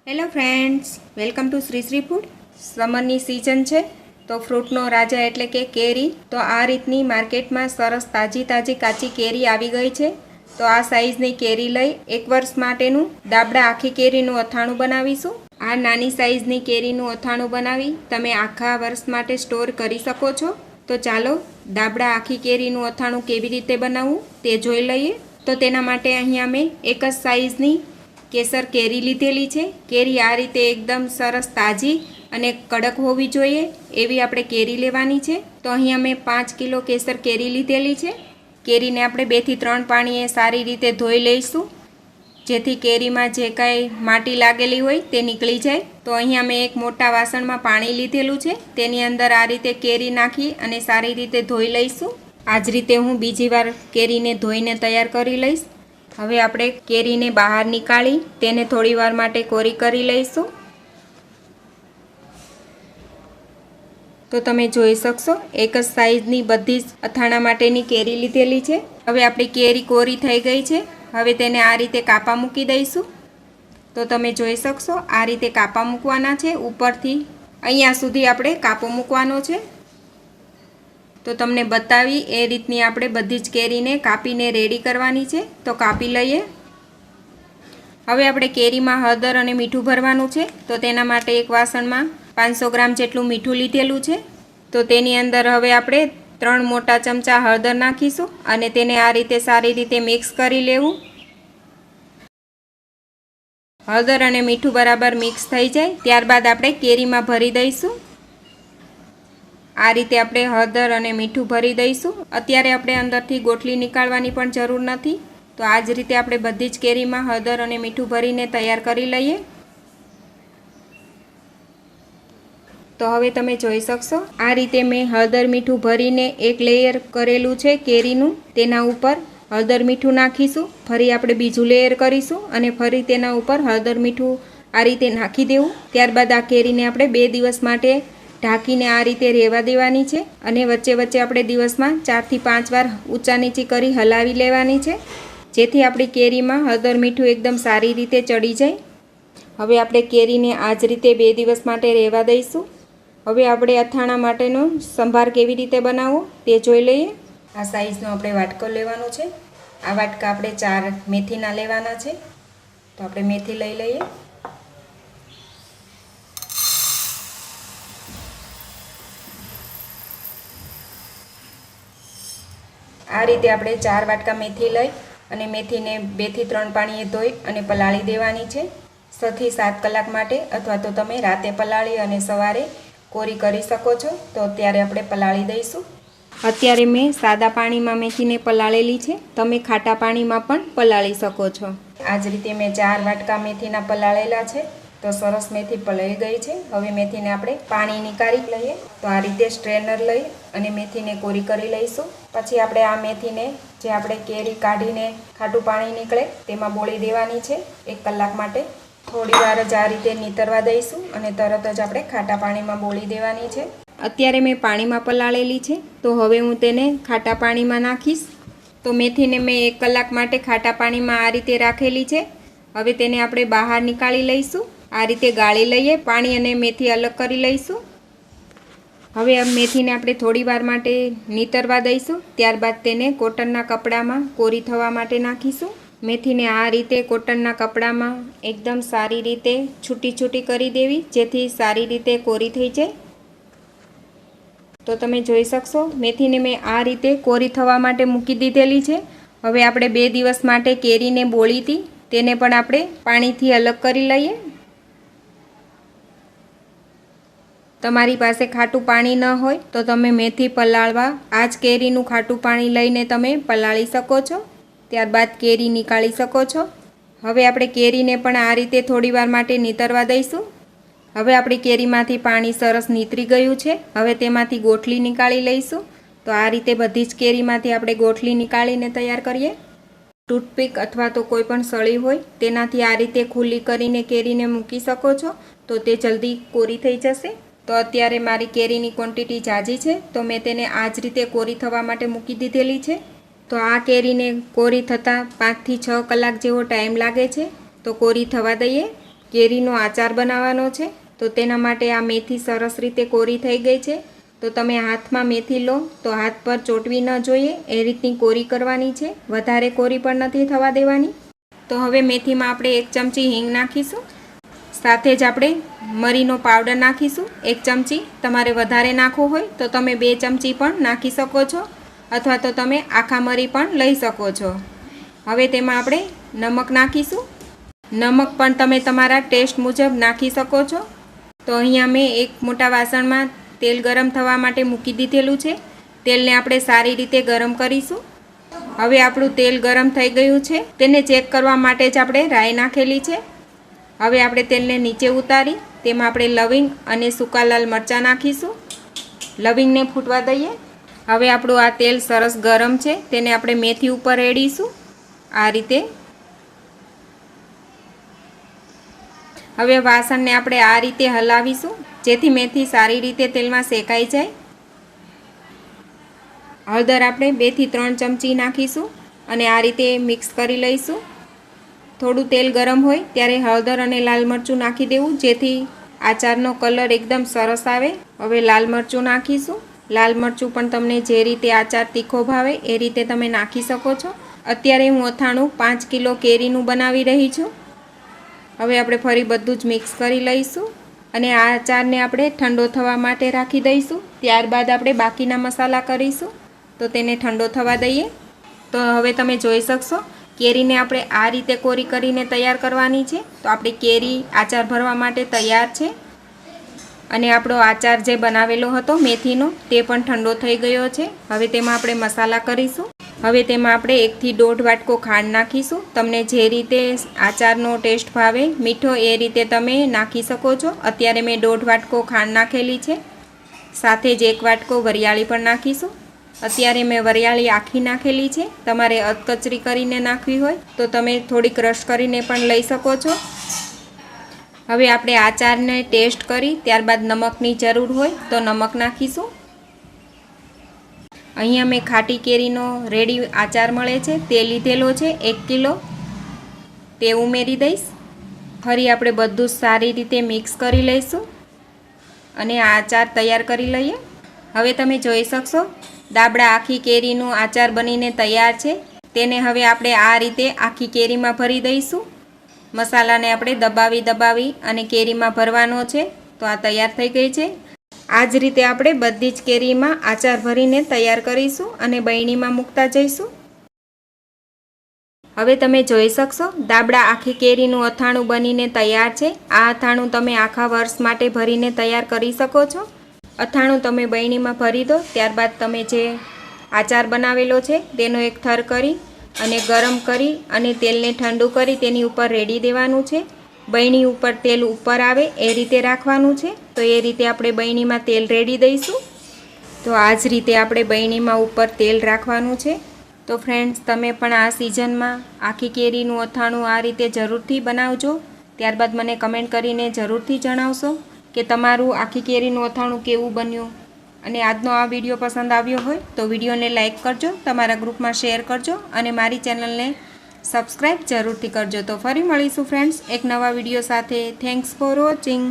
Hello friends, welcome to Shri Shri food. સમરની season છે તો ફ્રૂટનો રાજા એટલે કે કેરી. તો આ રીતની માર્કેટમાં સરસ તાજી કાચી કેરી આવી ગઈ છે. તો આ સાઈઝની કેરી લઈ 1 વર્ષ માટેનું દાબડા આખી કેરીનું અથાણું બનાવીશું. આ નાની સાઈઝની કેરીનું અથાણું બનાવી તમે આખા વર્ષ માટે સ્ટોર કરી શકો છો. તો ચાલો દાબડા આખી કેરીનું અથાણું કેવી રીતે બનાવવું તે જોઈ લઈએ. તો તેના માટે અહીંયા મેં એક જ સાઈઝની કેસર કેરી લીધેલી છે. કેરી આ રીતે એકદમ સરસ તાજી અને કડક હોવી જોઈએ એવી આપણે કેરી લેવાની છે. તો અહીંયા મેં 5 કિલો કેસર કેરી લીધેલી છે. કેરીને આપણે 2 થી 3 પાણીએ સારી રીતે ધોઈ લઈશું, જેથી કેરીમાં જે કાંઈ માટી લાગેલી હોય તે નીકળી જાય. તો અહીંયા મેં એક મોટા વાસણમાં પાણી લીધેલું છે. તેની અંદર આ રીતે કેરી નાખી અને સારી રીતે ધોઈ લઈશું. આ જ રીતે હું બીજી વાર કેરીને ધોઈને તૈયાર કરી લઈશ. હવે આપણે કેરીને બહાર નીકાળી તેને થોડી વાર માટે કોરી કરી લઈશું. તો તમે જોઈ શકશો એક જ સાઈઝની બધી જ અથાણા માટેની કેરી લીધેલી છે. હવે આપણી કેરી કોરી થઈ ગઈ છે. હવે તેને આ રીતે કાપા મૂકી દઈશું. તો તમે જોઈ શકશો આ રીતે કાપા મૂકવાના છે. ઉપરથી અહીંયા સુધી આપણે કાપો મૂકવાનો છે. તો તમને બતાવી એ રીતની આપણે બધી જ કેરીને કાપીને રેડી કરવાની છે. તો કાપી લઈએ. હવે આપણે કેરીમાં હળદર અને મીઠું ભરવાનું છે. તો તેના માટે એક વાસણમાં 500 ગ્રામ જેટલું મીઠું લીધેલું છે. તો તેની અંદર હવે આપણે 3 મોટા ચમચા હળદર નાખીશું અને તેને આ રીતે સારી રીતે મિક્સ કરી લેવું. હળદર અને મીઠું બરાબર મિક્સ થઈ જાય ત્યારબાદ આપણે કેરીમાં ભરી દઈશું. આ રીતે આપણે હળદર અને મીઠું ભરી દઈશું. અત્યારે આપણે અંદરથી ગોટલી નીકાળવાની પણ જરૂર નથી. તો આ જ રીતે આપણે બધી જ કેરીમાં હળદર અને મીઠું ભરીને તૈયાર કરી લઈએ. તો હવે તમે જોઈ શકશો આ રીતે મેં હળદર મીઠું ભરીને એક લેયર કરેલું છે કેરીનું. તેના ઉપર હળદર મીઠું નાખીશું. ફરી આપણે બીજું લેયર કરીશું અને ફરી તેના ઉપર હળદર મીઠું આ રીતે નાખી દેવું. ત્યારબાદ આ કેરીને આપણે 2 દિવસ માટે ઢાંકીને આ રીતે રહેવા દેવાની છે અને વચ્ચે વચ્ચે આપણે દિવસમાં 4 થી 5 વાર ઊંચા નીચી કરી હલાવી લેવાની છે, જેથી આપણી કેરીમાં હળદર મીઠું એકદમ સારી રીતે ચડી જાય. હવે આપણે કેરીને આ જ રીતે 2 દિવસ માટે રહેવા દઈશું. હવે આપણે અથાણા માટેનો સંભાર કેવી રીતે બનાવવો તે જોઈ લઈએ. આ સાઈઝનો આપણે વાટકો લેવાનો છે. આ વાટકા આપણે 4 મેથીના લેવાના છે. તો આપણે મેથી લઈ લઈએ. આ રીતે આપણે 4 વાટકા મેથી લઈ અને મેથીને 2 થી 3 પાણીએ ધોઈ અને પલાળી દેવાની છે 6 થી 7 કલાક માટે, અથવા તો તમે રાતે પલાળી અને સવારે કોરી કરી શકો છો. તો અત્યારે આપણે પલાળી દઈશું. અત્યારે મેં સાદા પાણીમાં મેથીને પલાળેલી છે. તમે ખાટા પાણીમાં પણ પલાળી શકો છો. આ જ રીતે મેં 4 વાટકા મેથીના પલાળેલા છે. તો સરસ મેથી પલાળી ગઈ છે. હવે મેથીને આપણે પાણી નીકાળી લઈએ. તો આ રીતે સ્ટ્રેનર લઈ અને મેથીને કોરી કરી લઈશું. પછી આપણે આ મેથીને જે આપણે કેરી કાઢીને ખાટું પાણી નીકળે તેમાં બોળી દેવાની છે 1 કલાક માટે. થોડી વાર જ આ રીતે નીતરવા દઈશું અને તરત જ આપણે ખાટા પાણીમાં બોળી દેવાની છે. અત્યારે મેં પાણીમાં પલાળેલી છે. તો હવે હું તેને ખાટા પાણીમાં નાખીશ. તો મેથીને મેં 1 કલાક માટે ખાટા પાણીમાં આ રીતે રાખેલી છે. હવે તેને આપણે બહાર નીકાળી લઈશું. આ રીતે ગાળી લઈએ પાણી અને મેથી અલગ કરી લઈશું. હવે આ મેથીને આપણે થોડી વાર માટે નીતરવા દઈશું. ત્યારબાદ તેને કોટનના કપડામાં કોરી થવા માટે નાખીશું. મેથીને આ રીતે કોટનના કપડામાં એકદમ સારી રીતે છૂટી કરી દેવી, જેથી સારી રીતે કોરી થઈ જાય. તો તમે જોઈ શકશો મેથીને મેં આ રીતે કોરી થવા માટે મૂકી દીધેલી છે. હવે આપણે 2 દિવસ માટે કેરીને બોળી હતી તેને પણ આપણે પાણીથી અલગ કરી લઈએ. તમારી પાસે ખાટું પાણી ન હોય તો તમે મેથી પલાળવા આ જ કેરીનું ખાટું પાણી લઈને તમે પલાળી શકો છો. ત્યારબાદ કેરી નીકાળી શકો છો. હવે આપણે કેરીને પણ આ રીતે થોડી વાર માટે નીતરવા દઈશું. હવે આપણી કેરીમાંથી પાણી સરસ નીતરી ગયું છે. હવે તેમાંથી ગોટલી નીકાળી લઈશું. તો આ રીતે બધી જ કેરીમાંથી આપણે ગોટલી નીકાળીને તૈયાર કરીએ. ટૂથપીક અથવા તો કોઈ પણ સળી હોય તેનાથી આ રીતે ખુલ્લી કરીને કેરીને મૂકી શકો છો. તો તે જલ્દી કોરી થઈ જશે. તો અત્યારે મારી કેરીની ક્વોન્ટિટી ઝાઝી છે, તો મેં તેને આ જ રીતે કોરી થવા માટે મૂકી દીધેલી છે. તો આ કેરીને કોરી થતાં 5 થી 6 કલાક જેવો ટાઈમ લાગે છે. તો કોરી થવા દઈએ. કેરીનો આચાર બનાવવાનો છે, તો તેના માટે આ મેથી સરસ રીતે કોરી થઈ ગઈ છે. તો તમે હાથમાં મેથી લો તો હાથ પર ચોંટવી ન જોઈએ, એ રીતની કોરી કરવાની છે, વધારે કોરી પણ નથી થવા દેવાની. તો હવે મેથીમાં આપણે 1 ચમચી હિંગ નાખીશું. સાથે જ આપણે મરીનો પાવડર નાખીશું 1 ચમચી. તમારે વધારે નાખવો હોય તો તમે 2 ચમચી પણ નાખી શકો છો, અથવા તો તમે આખા મરી પણ લઈ શકો છો. હવે તેમાં આપણે નમક નાખીશું. નમક પણ તમે તમારા ટેસ્ટ મુજબ નાખી શકો છો. તો અહીંયા મેં એક મોટા વાસણમાં તેલ ગરમ થવા માટે મૂકી દીધેલું છે. તેલને આપણે સારી રીતે ગરમ કરીશું. હવે આપણું તેલ ગરમ થઈ ગયું છે. તેને ચેક કરવા માટે જ આપણે રાઈ નાખેલી છે. હવે આપણે તેલને નીચે ઉતારી તેમાં આપણે લવિંગ અને સૂકા લાલ મરચાં નાખીશું. લવિંગને ફૂટવા દઈએ. હવે આપણું આ તેલ સરસ ગરમ છે, તેને આપણે મેથી ઉપર રેડીશું આ રીતે. હવે વાસણને આપણે આ રીતે હલાવીશું, જેથી મેથી સારી રીતે તેલમાં શેકાઈ જાય. હળદર આપણે 2 થી 3 ચમચી નાખીશું અને આ રીતે મિક્સ કરી લઈશું. થોડું તેલ ગરમ હોય ત્યારે હળદર અને લાલ મરચું નાખી દેવું, જેથી આચારનો કલર એકદમ સરસ આવે. હવે લાલ મરચું નાખીશું. લાલ મરચું પણ તમને જે રીતે આચાર તીખો ભાવે એ રીતે તમે નાખી શકો છો. અત્યારે હું અથાણું 5 કિલો કેરીનું બનાવી રહી છું. હવે આપણે ફરી બધું જ મિક્સ કરી લઈશું અને આ આચારને આપણે ઠંડો થવા માટે રાખી દઈશું. ત્યારબાદ આપણે બાકીના મસાલા કરીશું. તો તેને ઠંડો થવા દઈએ. તો હવે તમે જોઈ શકશો કેરીને આપણે આ રીતે કોરી કરીને તૈયાર કરવાની છે. તો આપણી કેરી આચાર ભરવા માટે તૈયાર છે. અને આપણો આચાર જે બનાવેલો હતો મેથીનો તે પણ ઠંડો થઈ ગયો છે. હવે તેમાં આપણે મસાલા કરીશું. હવે તેમાં આપણે 1 થી 1.5 વાટકો ખાંડ નાખીશું. તમને જે રીતે આચારનો ટેસ્ટ ભાવે મીઠો એ રીતે તમે નાખી શકો છો. અત્યારે મેં 1.5 વાટકો ખાંડ નાખેલી છે. સાથે જ 1 વાટકો વરિયાળી પણ નાખીશું. અત્યારે મેં વરિયાળી આખી નાખેલી છે. તમારે અધકચરી કરીને નાખવી હોય તો તમે થોડી ક્રશ કરીને પણ લઈ શકો છો. હવે આપણે આચારને ટેસ્ટ કરી ત્યારબાદ નમકની જરૂર હોય તો નમક નાખીશું. અહીંયા મેં ખાટી કેરીનો રેડી આચાર મળે છે તે લીધેલો છે 1 કિલો, તે ઉમેરી દઈશ. ફરી આપણે બધું સારી રીતે મિક્સ કરી લઈશું અને આ આચાર તૈયાર કરી લઈએ. હવે તમે જોઈ શકશો દાબડા આખી કેરીનું આચાર બનીને તૈયાર છે. તેને હવે આપણે આ રીતે આખી કેરીમાં ભરી દઈશું. મસાલાને આપણે દબાવી અને કેરીમાં ભરવાનો છે. તો આ તૈયાર થઈ ગઈ છે. આ જ રીતે આપણે બધી જ કેરીમાં આચાર ભરીને તૈયાર કરીશું અને બરણીમાં મૂકતા જઈશું. હવે તમે જોઈ શકશો દાબડા આખી કેરીનું અથાણું બનીને તૈયાર છે. આ અથાણું તમે આખા વર્ષ માટે ભરીને તૈયાર કરી શકો છો. અથાણું તમે બરણીમાં ભરી દો. ત્યારબાદ તમે જે આચાર બનાવેલો છે તેનો એક થર કરી અને ગરમ કરી અને તેલને ઠંડુ કરી તેની ઉપર રેડી દેવાનું છે. બરણી ઉપર તેલ ઉપર આવે એ રીતે રાખવાનું છે. તો એ રીતે આપણે બરણીમાં તેલ રેડી દઈશું. તો આ જ રીતે આપણે બરણીમાં ઉપર તેલ રાખવાનું છે. તો ફ્રેન્ડ્સ, તમે પણ આ સિઝનમાં આખી કેરીનું અથાણું આ રીતે જરૂરથી બનાવજો. ત્યારબાદ મને કમેન્ટ કરીને જરૂરથી જણાવશો કે તમારું આખી કેરીનું અથાણું કેવું બન્યું. અને આજનો આ વિડીયો પસંદ આવ્યો હોય તો વિડીયોને લાઇક કરજો, તમારા ગ્રુપમાં શેર કરજો અને મારી ચેનલને સબસ્ક્રાઈબ જરૂરથી કરજો. તો ફરી મળીશું ફ્રેન્ડ્સ એક નવા વિડીયો સાથે. Thanks for watching.